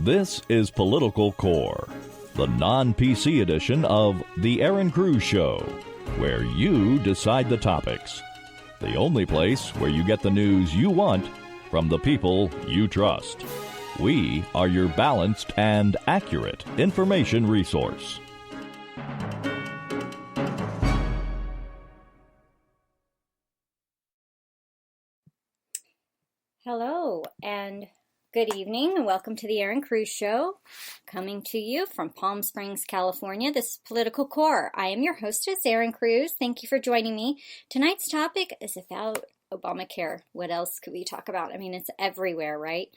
This is Political Core, the non-PC edition of The Erin Cruz Show, where you decide the topics. The only place where you get the news you want from the people you trust. We are your balanced and accurate information resource. Hello and good evening and welcome to the Erin Cruz Show, coming to you from Palm Springs, California. This is Political Core. I am your hostess, Erin Cruz. Thank you for joining me. Tonight's topic is about Obamacare. What else could we talk about? I mean, it's everywhere, right?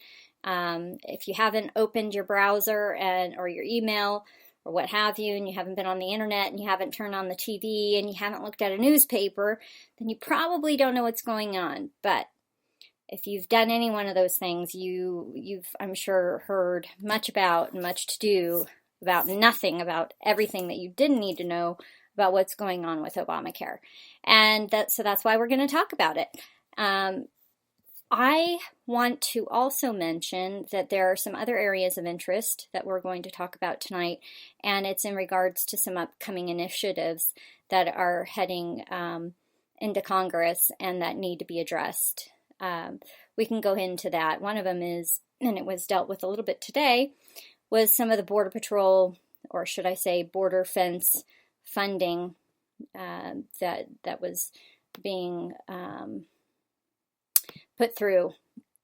If you haven't opened your browser or your email or what have you, and you haven't been on the internet and you haven't turned on the TV and you haven't looked at a newspaper, then you probably don't know what's going on. But if you've done any one of those things, you've, I'm sure, heard much about and much to do about nothing, about everything that you didn't need to know about what's going on with Obamacare. And so that's why we're going to talk about it. I want to also mention that there are some other areas of interest that we're going to talk about tonight, and it's in regards to some upcoming initiatives that are heading into Congress and that need to be addressed. We can go into that. One of them is, and it was dealt with a little bit today, was some of the Border Patrol, or should I say Border Fence funding that was being put through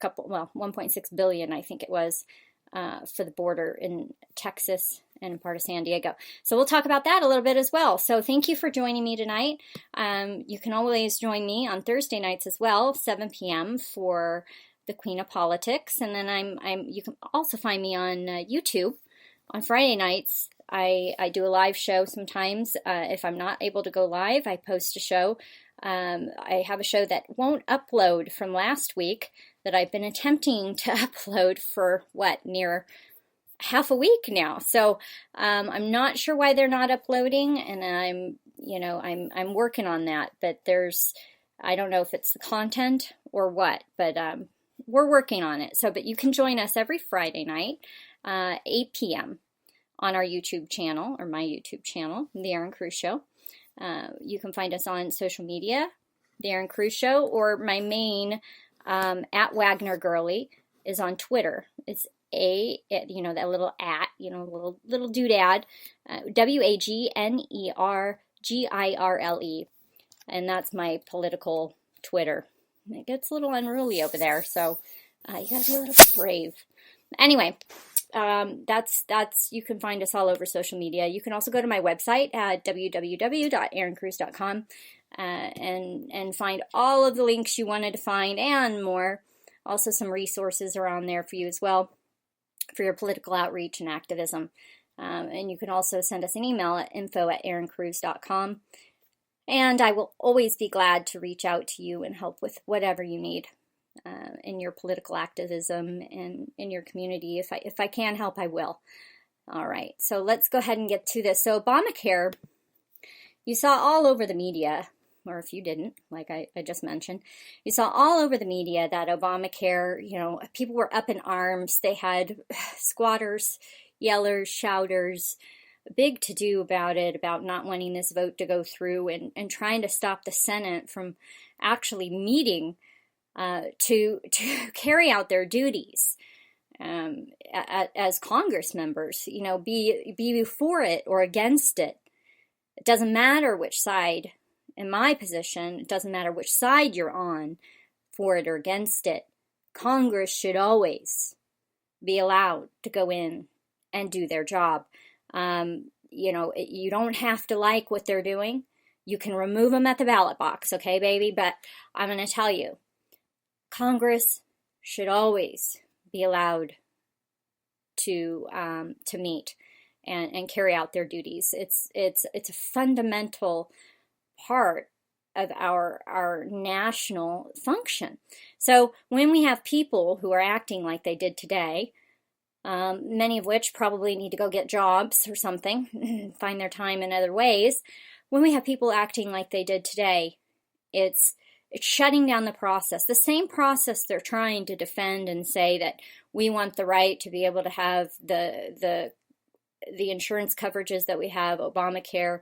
$1.6 billion, I think it was, for the border in Texas and part of San Diego. So we'll talk about that a little bit as well. So thank you for joining me tonight. You can always join me on Thursday nights as well, 7 p.m. for the Queen of Politics. And then you can also find me on YouTube on Friday nights. I do a live show sometimes. If I'm not able to go live, I post a show. I have a show that won't upload from last week that I've been attempting to upload for near half a week now. So I'm not sure why they're not uploading, and I'm working on that. But I don't know if it's the content or what, but we're working on it. But you can join us every Friday night, 8 p.m. on our YouTube channel, or my YouTube channel, The Erin Cruz Show. You can find us on social media, The Erin Cruz Show, or my main at Wagner Girly is on Twitter. It's that little at, little doodad, WAGNERGIRLE, and that's my political Twitter. It gets a little unruly over there, so you gotta be a little bit brave. Anyway, that's you can find us all over social media. You can also go to my website at www.erincruz.com and find all of the links you wanted to find and more. Also, some resources are on there for you as well for your political outreach and activism. And you can also send us an email at info@erincruz.com. And I will always be glad to reach out to you and help with whatever you need in your political activism and in your community. If I can help, I will. All right, so let's go ahead and get to this. So Obamacare, you saw all over the media, or if you didn't, like I just mentioned, you saw all over the media that Obamacare, people were up in arms. They had squatters, yellers, shouters, big to-do about it, about not wanting this vote to go through and trying to stop the Senate from actually meeting to carry out their duties as Congress members, be for it or against it. It doesn't matter which side. In my position, it doesn't matter which side you're on, for it or against it. Congress should always be allowed to go in and do their job. You don't have to like what they're doing. You can remove them at the ballot box, okay, baby? But I'm going to tell you, Congress should always be allowed to meet and carry out their duties. It's a fundamental part of our national function. So when we have people who are acting like they did today, many of which probably need to go get jobs or something, find their time in other ways, when we have people acting like they did today, it's It's shutting down the process, the same process they're trying to defend and say that we want the right to be able to have the insurance coverages that we have, Obamacare,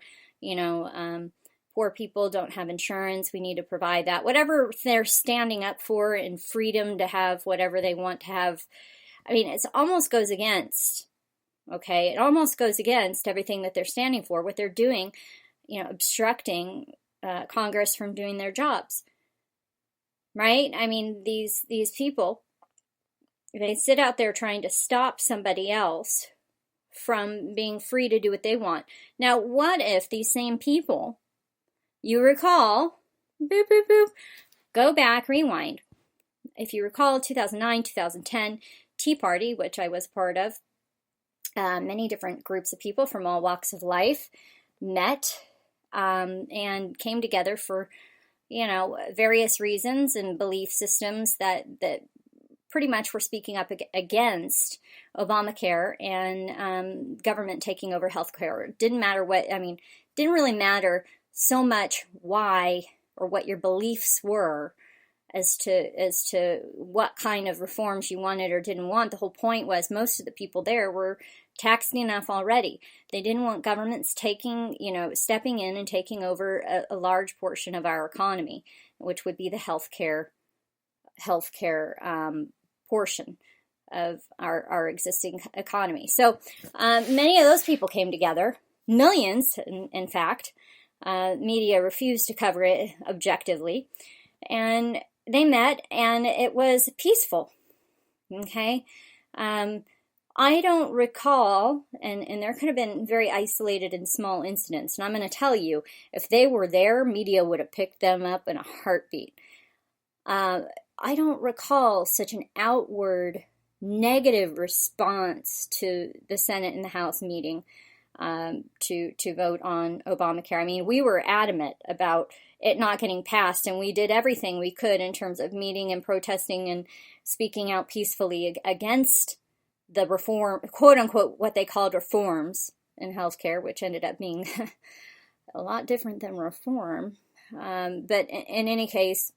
poor people don't have insurance, we need to provide that. Whatever they're standing up for, and freedom to have whatever they want to have. I mean, it almost goes against, okay? It almost goes against everything that they're standing for, what they're doing, obstructing Congress from doing their jobs. Right? I mean, these people, they sit out there trying to stop somebody else from being free to do what they want. Now, what if these same people, you recall, boop, boop, boop, go back, rewind. If you recall, 2009, 2010, Tea Party, which I was part of, many different groups of people from all walks of life met and came together for various reasons and belief systems that pretty much were speaking up against Obamacare and government taking over healthcare. It didn't matter didn't really matter so much why or what your beliefs were as to what kind of reforms you wanted or didn't want. The whole point was most of the people there were taxed enough already. They didn't want governments stepping in and taking over a large portion of our economy, which would be the healthcare portion of our existing economy. So many of those people came together, millions, in fact. Media refused to cover it objectively, and they met, and it was peaceful. Okay. I don't recall, and there could have been very isolated and small incidents, and I'm going to tell you, if they were there, media would have picked them up in a heartbeat. I don't recall such an outward negative response to the Senate and the House meeting to vote on Obamacare. I mean, we were adamant about it not getting passed, and we did everything we could in terms of meeting and protesting and speaking out peacefully against the reform, quote unquote, what they called reforms in healthcare, which ended up being a lot different than reform. But in any case,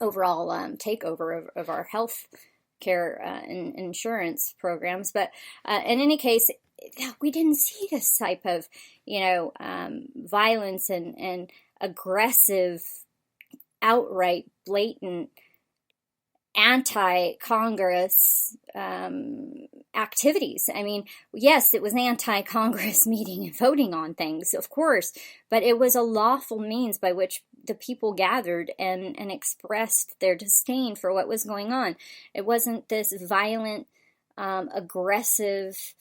overall takeover of our health care and insurance programs. But in any case, we didn't see this type of, violence and aggressive, outright, blatant, anti-Congress activities. I mean, yes, it was an anti-Congress meeting and voting on things, of course, but it was a lawful means by which the people gathered and expressed their disdain for what was going on. It wasn't this violent, aggressive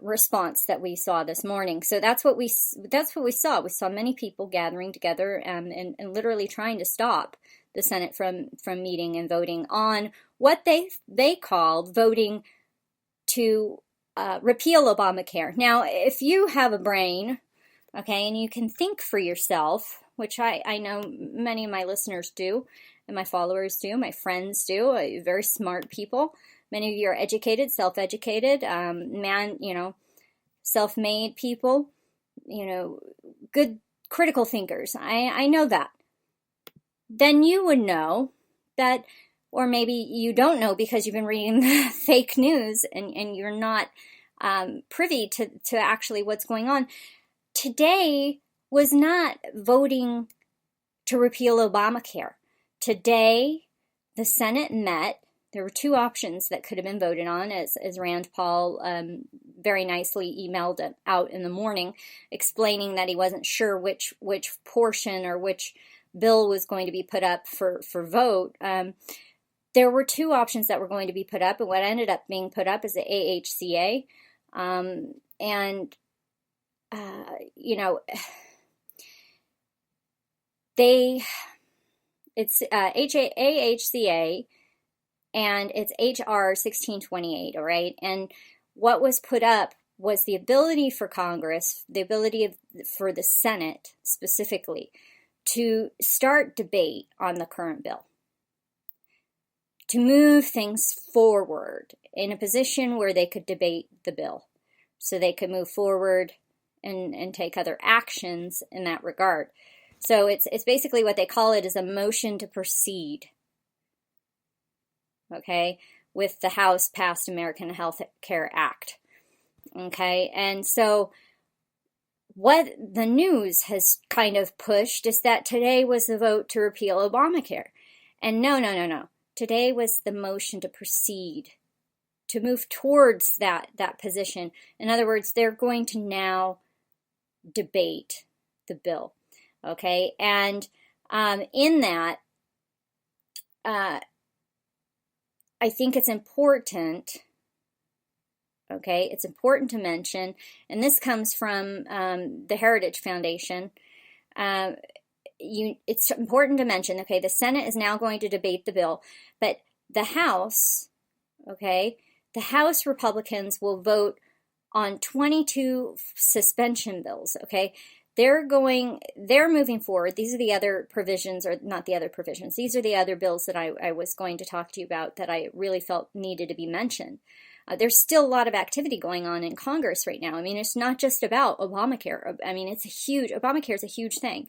response that we saw this morning. So that's what we saw. We saw many people gathering together and literally trying to stop the Senate from meeting and voting on what they called voting to repeal Obamacare. Now, if you have a brain, okay, and you can think for yourself, which I know many of my listeners do, and my followers do, my friends do, very smart people. Many of you are educated, self-educated, self-made people, good critical thinkers. I know that. Then you would know that, or maybe you don't know because you've been reading the fake news and you're not privy to actually what's going on. Today was not voting to repeal Obamacare. Today, the Senate met. There were two options that could have been voted on, as Rand Paul very nicely emailed it out in the morning, explaining that he wasn't sure which portion or which bill was going to be put up for vote. There were two options that were going to be put up, and what ended up being put up is the AHCA. It's AHCA, and it's HR 1628, all right? And what was put up was the ability for Congress, the ability for the Senate specifically, to start debate on the current bill, to move things forward in a position where they could debate the bill, so they could move forward and take other actions in that regard. So it's basically what they call it is a motion to proceed, okay, with the House passed American Health Care Act, okay? And so what the news has kind of pushed is that today was the vote to repeal Obamacare. And no. Today was the motion to proceed, to move towards that position. In other words, they're going to now debate the bill, okay? And in that, I think it's important, okay? It's important to mention, and this comes from the Heritage Foundation. It's important to mention, okay, the Senate is now going to debate the bill, but the House, okay, the House Republicans will vote on 22 suspension bills, okay? They're moving forward. These are the other provisions, or not the other provisions. These are the other bills that I was going to talk to you about that I really felt needed to be mentioned. There's still a lot of activity going on in Congress right now. I mean, it's not just about Obamacare. I mean, Obamacare is a huge thing.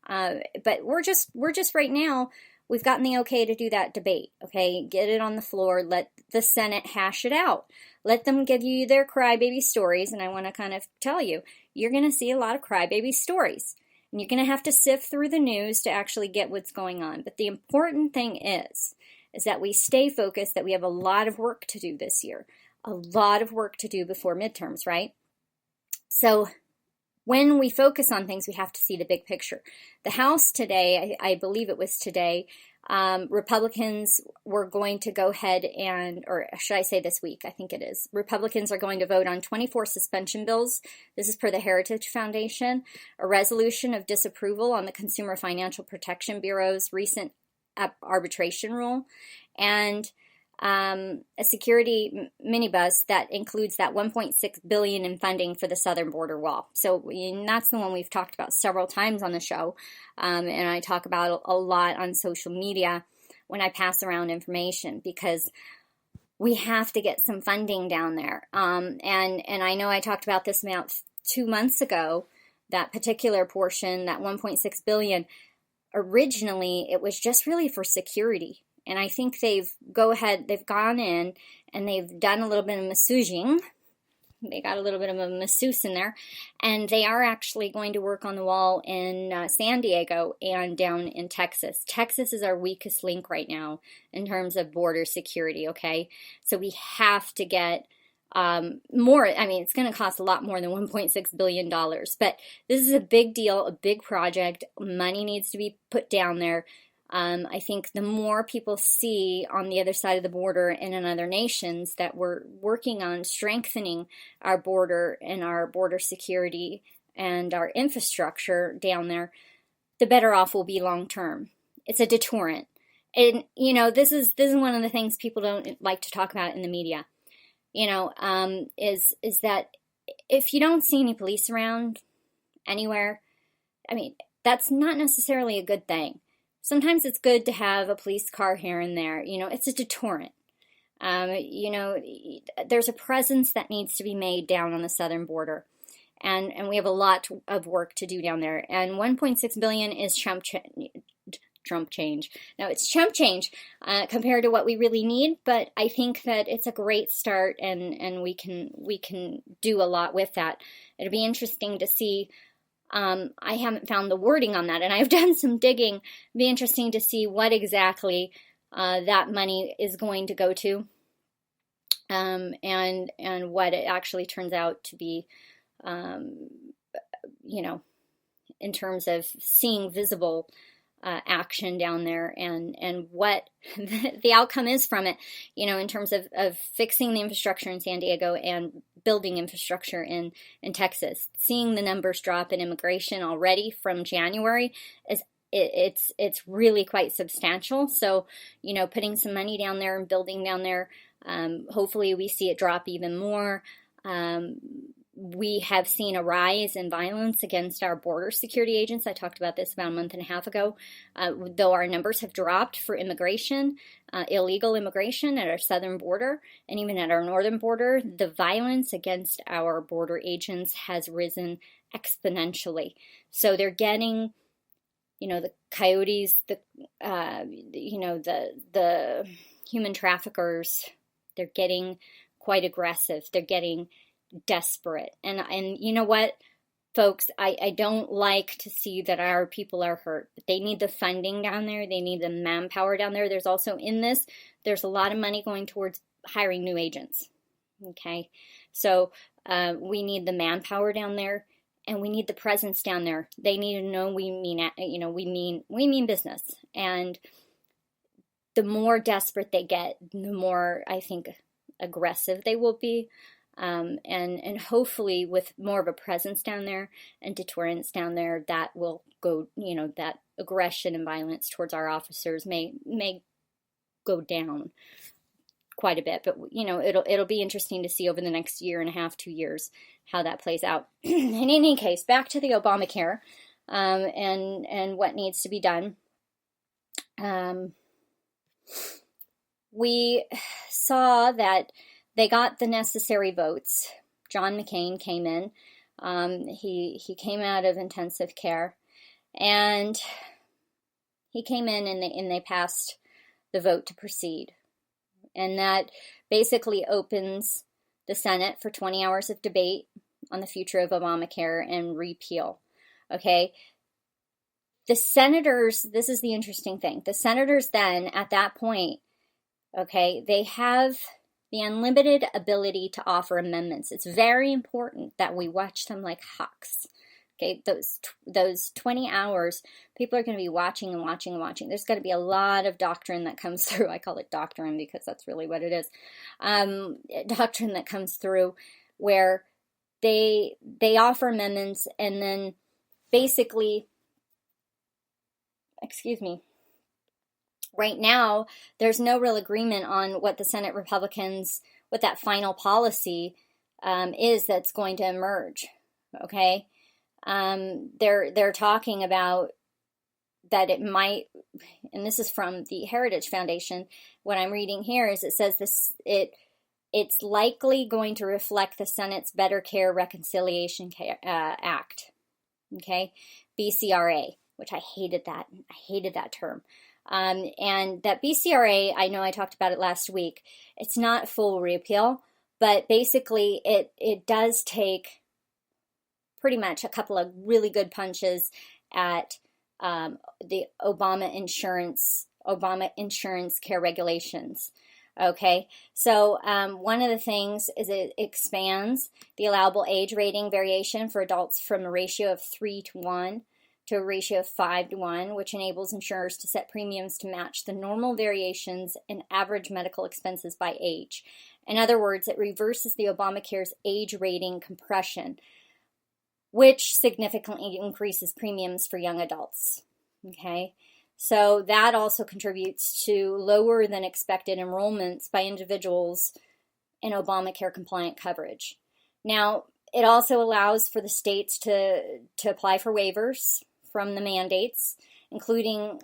But we're just right now, we've gotten the okay to do that debate, okay? Get it on the floor, let the Senate hash it out. Let them give you their crybaby stories, and I want to kind of tell you, you're going to see a lot of crybaby stories. And you're going to have to sift through the news to actually get what's going on. But the important thing is that we stay focused, that we have a lot of work to do this year. A lot of work to do before midterms, right? So when we focus on things, we have to see the big picture. The House today, I believe it was today, Republicans were going to go ahead or should I say this week? I think it is. Republicans are going to vote on 24 suspension bills. This is per the Heritage Foundation. A resolution of disapproval on the Consumer Financial Protection Bureau's recent arbitration rule, and a security minibus that includes that $1.6 billion in funding for the southern border wall. So that's the one we've talked about several times on the show, and I talk about a lot on social media when I pass around information, because we have to get some funding down there. And I know I talked about this about 2 months ago, that particular portion, that $1.6 billion. Originally, it was just really for security. And I think they've gone in and they've done a little bit of massaging. They got a little bit of a masseuse in there. And they are actually going to work on the wall in San Diego and down in Texas. Texas is our weakest link right now in terms of border security, okay? So we have to get more. I mean, it's going to cost a lot more than $1.6 billion. But this is a big deal, a big project. Money needs to be put down there. I think the more people see on the other side of the border and in other nations that we're working on strengthening our border and our border security and our infrastructure down there, the better off we'll be long term. It's a deterrent. And, this is one of the things people don't like to talk about in the media, is that if you don't see any police around anywhere, I mean, that's not necessarily a good thing. Sometimes it's good to have a police car here and there. It's a deterrent. There's a presence that needs to be made down on the southern border. And we have a lot of work to do down there. And $1.6 billion is Trump change. Now, it's chump change compared to what we really need, but I think that it's a great start, and we can do a lot with that. It'll be interesting to see. I haven't found the wording on that, and I've done some digging. It'd be interesting to see what exactly that money is going to go to, and what it actually turns out to be, in terms of seeing visible action down there, and what the outcome is from it, in terms of fixing the infrastructure in San Diego and building infrastructure in Texas. Seeing the numbers drop in immigration already from January it's really quite substantial. So, putting some money down there and building down there, hopefully we see it drop even more. We have seen a rise in violence against our border security agents. I talked about this about a month and a half ago. Though our numbers have dropped for immigration, illegal immigration at our southern border and even at our northern border, the violence against our border agents has risen exponentially. So they're getting the coyotes, the human traffickers, they're getting quite aggressive. They're getting desperate. And you know what, folks, I don't like to see that our people are hurt, but they need the funding down there. They need the manpower down there. There's also there's a lot of money going towards hiring new agents. Okay. So we need the manpower down there, and we need the presence down there. They need to know we mean business. And the more desperate they get, the more, I think, aggressive they will be. And hopefully with more of a presence down there and deterrence down there, that will go, that aggression and violence towards our officers may go down quite a bit. But, it'll be interesting to see over the next year and a half, 2 years, how that plays out. In any case, back to the Obamacare, and what needs to be done. We saw that they got the necessary votes. John McCain came in. He came out of intensive care, and he came in and they passed the vote to proceed. And that basically opens the Senate for 20 hours of debate on the future of Obamacare and repeal. Okay. The senators, this is the interesting thing. The senators then, at that point, okay, they have the unlimited ability to offer amendments. It's very important that we watch them like hawks. Okay, those 20 hours, people are going to be watching and watching and watching. There's going to be a lot of doctrine that comes through. I call it doctrine because that's really what it is. Doctrine that comes through where they offer amendments, and then basically, right now, there's no real agreement on what the Senate Republicans, what that final policy is that's going to emerge. Okay, they're talking about that it might, and this is from the Heritage Foundation. What I'm reading here is it says it's likely going to reflect the Senate's Better Care Reconciliation Act. Okay, BCRA, which I hated that term. And that BCRA, I know I talked about it last week. It's not full repeal, but basically it does take pretty much a couple of really good punches at the Obama insurance care regulations. Okay, so one of the things is it expands the allowable age rating variation for adults from a ratio of 3-to-1 to a ratio of 5-to-1, which enables insurers to set premiums to match the normal variations in average medical expenses by age. In other words, it reverses the Obamacare's age rating compression, which significantly increases premiums for young adults. Okay, so that also contributes to lower than expected enrollments by individuals in Obamacare compliant coverage. Now, it also allows for the states to apply for waivers from the mandates, including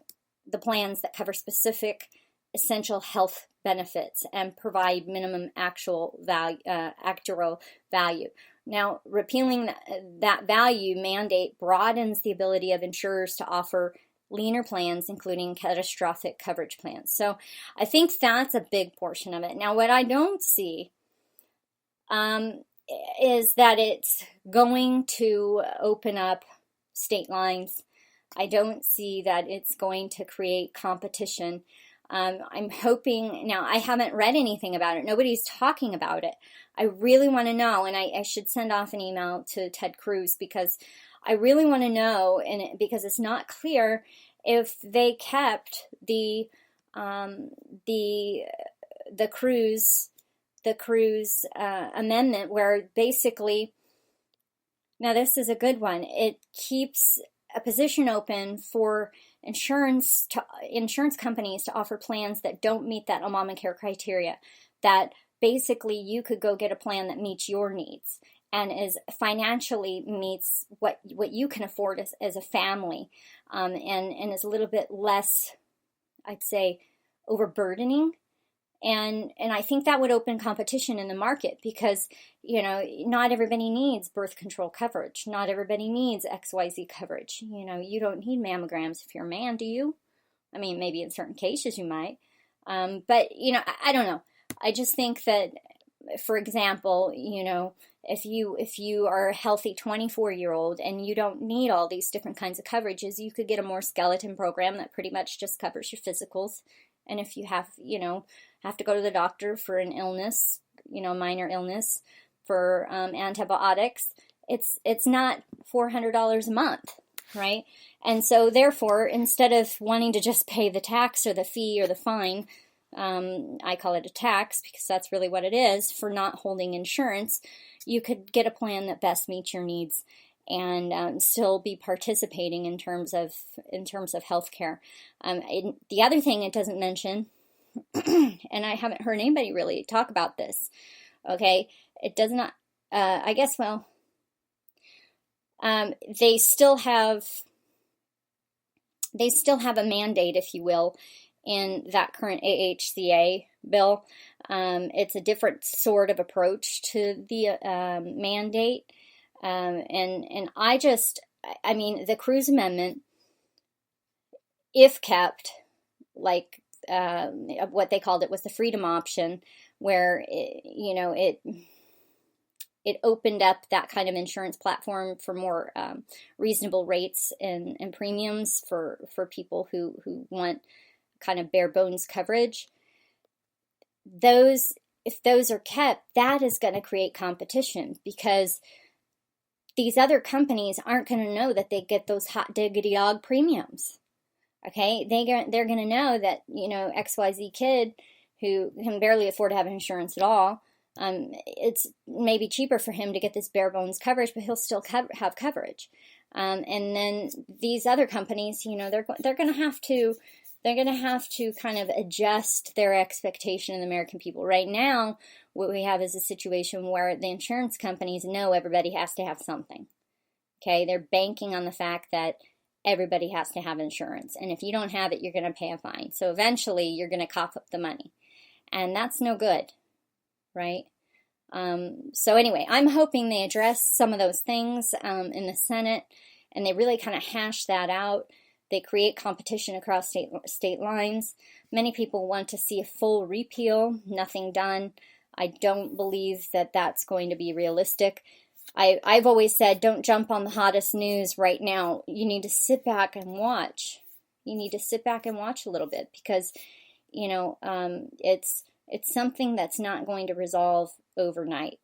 the plans that cover specific essential health benefits and provide minimum actual value, actuarial value. Now, repealing that value mandate broadens the ability of insurers to offer leaner plans, including catastrophic coverage plans. So I think that's a big portion of it. Now, what I don't see is that it's going to open up state lines. I don't see that it's going to create competition. I'm hoping, now I haven't read anything about it. Nobody's talking about it. I really want to know, and I should send off an email to Ted Cruz because I really want to know, and because it's not clear if they kept the Cruz amendment where basically, now this is a good one, it keeps a position open for insurance companies to offer plans that don't meet that Obamacare criteria, that basically you could go get a plan that meets your needs and is financially meets what you can afford as a family, and is a little bit less, I'd say, overburdening And I think that would open competition in the market because, not everybody needs birth control coverage. Not everybody needs XYZ coverage. You don't need mammograms if you're a man, do you? I mean, maybe in certain cases you might. But, I don't know. I just think that, for example, if you are a healthy 24-year-old and you don't need all these different kinds of coverages, you could get a more skeleton program that pretty much just covers your physicals. And if you have to go to the doctor for an illness, minor illness, for antibiotics, it's not $400 a month, right? And so therefore, instead of wanting to just pay the tax or the fee or the fine, I call it a tax because that's really what it is, for not holding insurance, you could get a plan that best meets your needs and still be participating in terms of healthcare. The other thing it doesn't mention, and I haven't heard anybody really talk about this, okay, it does not, I guess, well, they still have a mandate, if you will, in that current AHCA bill. It's a different sort of approach to the mandate. And I mean, the Cruz Amendment, if kept, like what they called it was the freedom option, where it opened up that kind of insurance platform for more reasonable rates and premiums for people who want kind of bare bones coverage. If those are kept, that is going to create competition because these other companies aren't going to know that they get those hot diggity dog premiums. Okay, they're going to know that XYZ kid who can barely afford to have insurance at all. It's maybe cheaper for him to get this bare bones coverage, but he'll still have coverage. And then these other companies, they're going to have to kind of adjust their expectation of the American people. Right now, what we have is a situation where the insurance companies know everybody has to have something. Okay, they're banking on the fact that everybody has to have insurance, and if you don't have it, you're going to pay a fine. So eventually, you're going to cough up the money, and that's no good. Right? So anyway, I'm hoping they address some of those things in the Senate, and they really kind of hash that out. They create competition across state lines. Many people want to see a full repeal, nothing done. I don't believe that that's going to be realistic. I've always said, don't jump on the hottest news right now. You need to sit back and watch. You need to sit back and watch a little bit because, it's something that's not going to resolve overnight,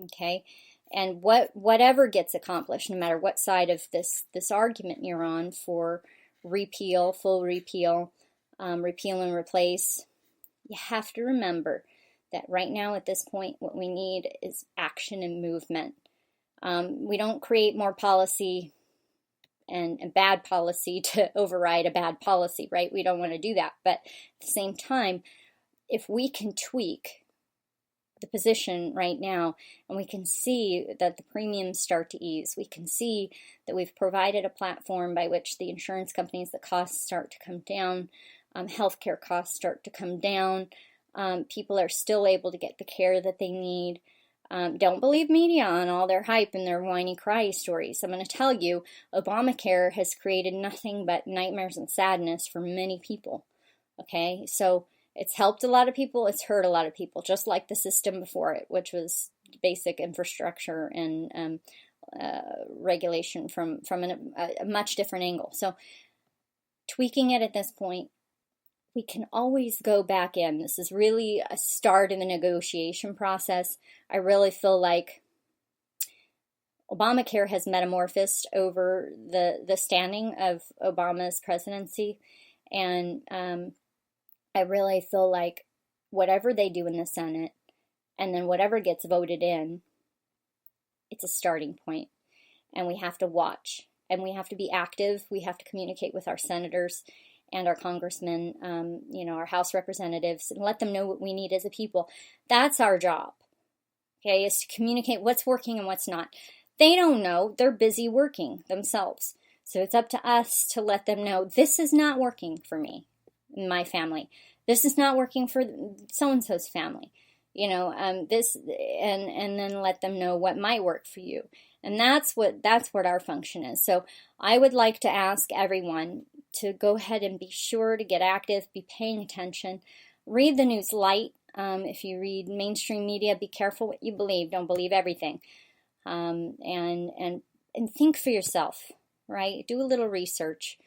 okay? And whatever gets accomplished, no matter what side of this argument you're on for repeal, full repeal, repeal and replace, you have to remember that right now at this point, what we need is action and movement. We don't create more policy and bad policy to override a bad policy, right? We don't want to do that. But at the same time, if we can tweak the position right now and we can see that the premiums start to ease, we can see that we've provided a platform by which the insurance companies, the costs start to come down, healthcare costs start to come down, people are still able to get the care that they need. Don't believe media on all their hype and their whiny cry stories. I'm going to tell you, Obamacare has created nothing but nightmares and sadness for many people. Okay, so it's helped a lot of people, it's hurt a lot of people, just like the system before it, which was basic infrastructure and regulation from a much different angle. So tweaking it at this point, we can always go back in. This is really a start in the negotiation process. I really feel like Obamacare has metamorphosed over the standing of Obama's presidency, and I really feel like whatever they do in the Senate and then whatever gets voted in, it's a starting point. And we have to watch and we have to be active. We have to communicate with our senators and our congressmen, our House representatives, and let them know what we need as a people. That's our job, okay, is to communicate what's working and what's not. They don't know. They're busy working themselves. So it's up to us to let them know, this is not working for me, my family. this is not working for so-and-so's family. This, and then let them know what might work for you. And that's what our function is. So I would like to ask everyone to go ahead and be sure to get active, be paying attention, read the news light. If you read mainstream media, be careful what you believe. Don't believe everything. And think for yourself, right? Do a little research.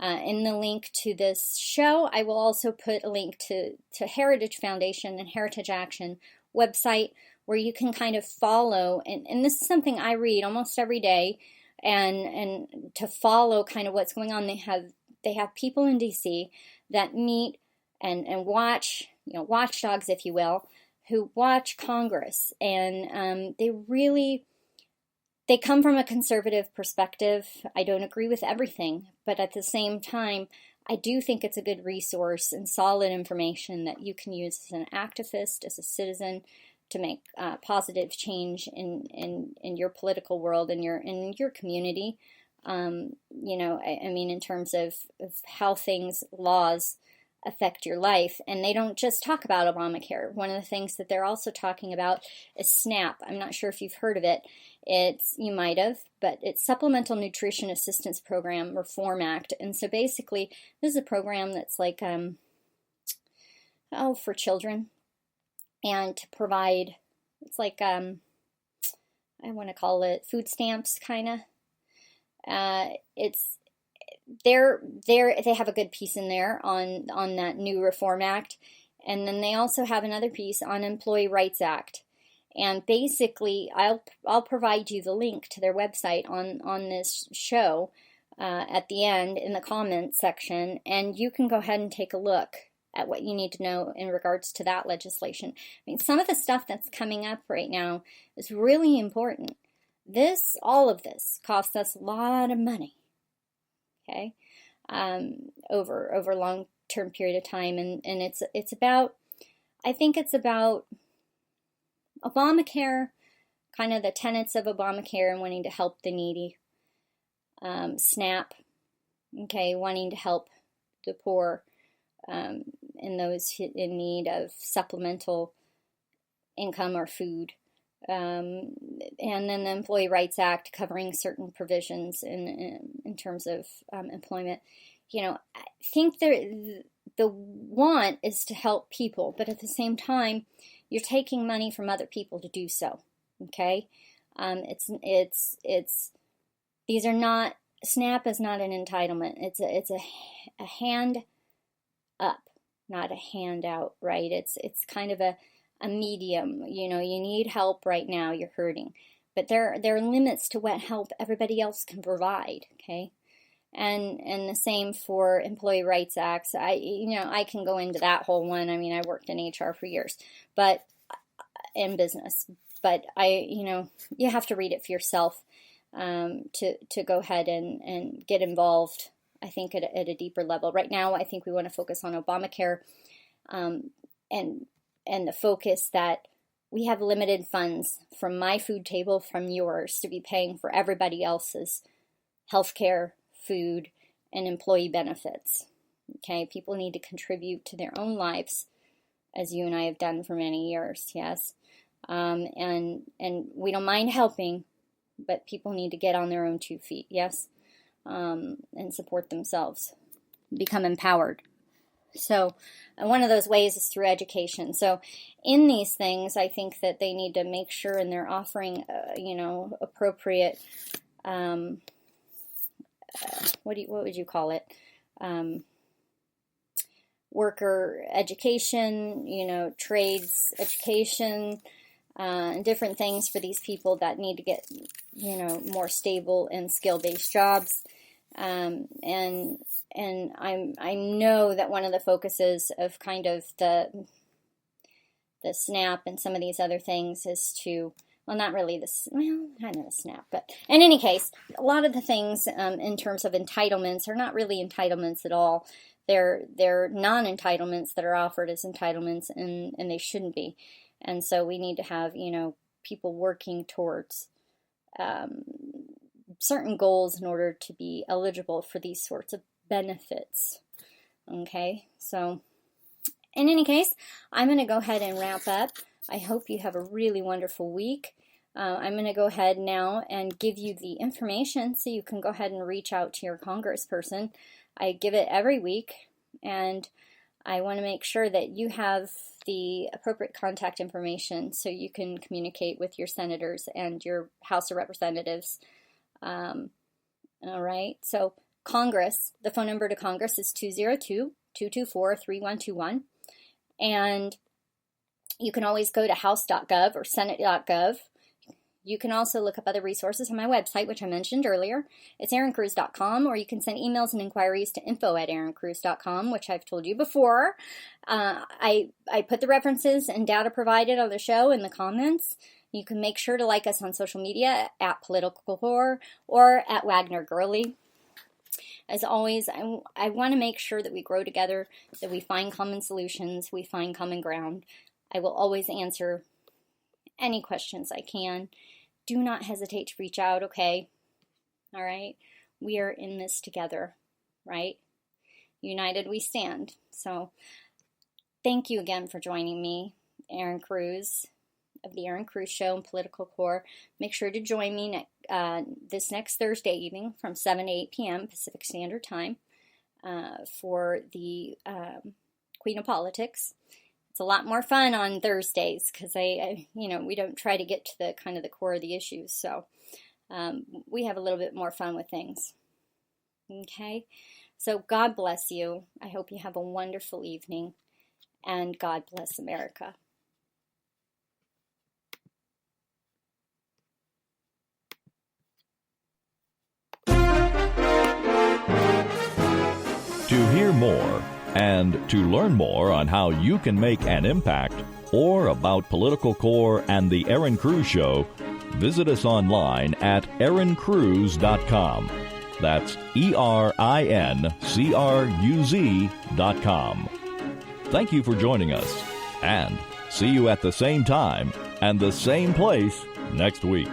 In the link to this show, I will also put a link to Heritage Foundation and Heritage Action website where you can kind of follow, and this is something I read almost every day, and to follow kind of what's going on. They have people in DC that meet and watch, watchdogs, if you will, who watch Congress, and they come from a conservative perspective. I don't agree with everything, but at the same time, I do think it's a good resource and solid information that you can use as an activist, as a citizen, to make positive change in your political world, in your community. I mean, in terms of how laws affect your life. And they don't just talk about Obamacare. One of the things that they're also talking about is SNAP. I'm not sure if you've heard of it. You might have, but it's Supplemental Nutrition Assistance Program Reform Act. And so basically, this is a program that's like, for children, and to provide, it's like, I want to call it food stamps, kind of. They have a good piece in there on that new Reform Act, and then they also have another piece on Employee Rights Act. And basically, I'll provide you the link to their website on this show at the end in the comments section, and you can go ahead and take a look at what you need to know in regards to that legislation. I mean, some of the stuff that's coming up right now is really important. All of this costs us a lot of money. Okay, over a long-term period of time, and it's about, I think it's about Obamacare, kind of the tenets of Obamacare and wanting to help the needy. SNAP, okay, wanting to help the poor and those in need of supplemental income or food. And then the Employee Rights Act covering certain provisions in terms of employment. I think the want is to help people, but at the same time, you're taking money from other people to do so. Okay, these are not, SNAP is not an entitlement. It's a hand up, not a handout, right? It's kind of a medium. You need help right now, you're hurting, but there are limits to what help everybody else can provide. Okay, and the same for Employee Rights Acts. I can go into that whole one. I mean, I worked in HR for years, but in business, but you have to read it for yourself to go ahead and get involved. I think at a deeper level. Right now, I think we want to focus on Obamacare, and the focus that we have limited funds from my food table, from yours, to be paying for everybody else's healthcare, food, and employee benefits. Okay, people need to contribute to their own lives, as you and I have done for many years. Yes, and we don't mind helping, but people need to get on their own 2 feet. Yes, and support themselves, become empowered. So one of those ways is through education. So in these things, I think that they need to make sure, and they're offering, appropriate, what would you call it? Worker education, trades education, and different things for these people that need to get, more stable and skill-based jobs. And I know that one of the focuses of kind of the SNAP and some of these other things is to, well, not really kind of the SNAP, but in any case, a lot of the things in terms of entitlements are not really entitlements at all. They're non-entitlements that are offered as entitlements, and they shouldn't be. And so we need to have, people working towards certain goals in order to be eligible for these sorts of benefits. Okay, so in any case, I'm going to go ahead and wrap up. I hope you have a really wonderful week. I'm going to go ahead now and give you the information so you can go ahead and reach out to your congressperson. I give it every week, and I want to make sure that you have the appropriate contact information so you can communicate with your senators and your House of Representatives. All right, so Congress, the phone number to Congress is 202-224-3121, and you can always go to house.gov or senate.gov. You can also look up other resources on my website, which I mentioned earlier. It's erincruz.com, or you can send emails and inquiries to info@erincruz.com, which I've told you before. I put the references and data provided on the show in the comments. You can make sure to like us on social media at Political Core or at Wagner Girly. As always, I want to make sure that we grow together, that we find common solutions, we find common ground. I will always answer any questions I can. Do not hesitate to reach out, okay? All right? We are in this together, right? United we stand. So thank you again for joining me, Erin Cruz of the Erin Cruz Show and Political Core. Make sure to join me this next Thursday evening from 7 to 8 p.m. Pacific Standard Time for the Queen of Politics. It's a lot more fun on Thursdays because we don't try to get to the kind of the core of the issues. So we have a little bit more fun with things. Okay, so God bless you. I hope you have a wonderful evening, and God bless America. To hear more and to learn more on how you can make an impact or about Political Core and the Erin Cruz Show, visit us online at erincruz.com. That's ERINCRUZ.com. Thank you for joining us, and see you at the same time and the same place next week.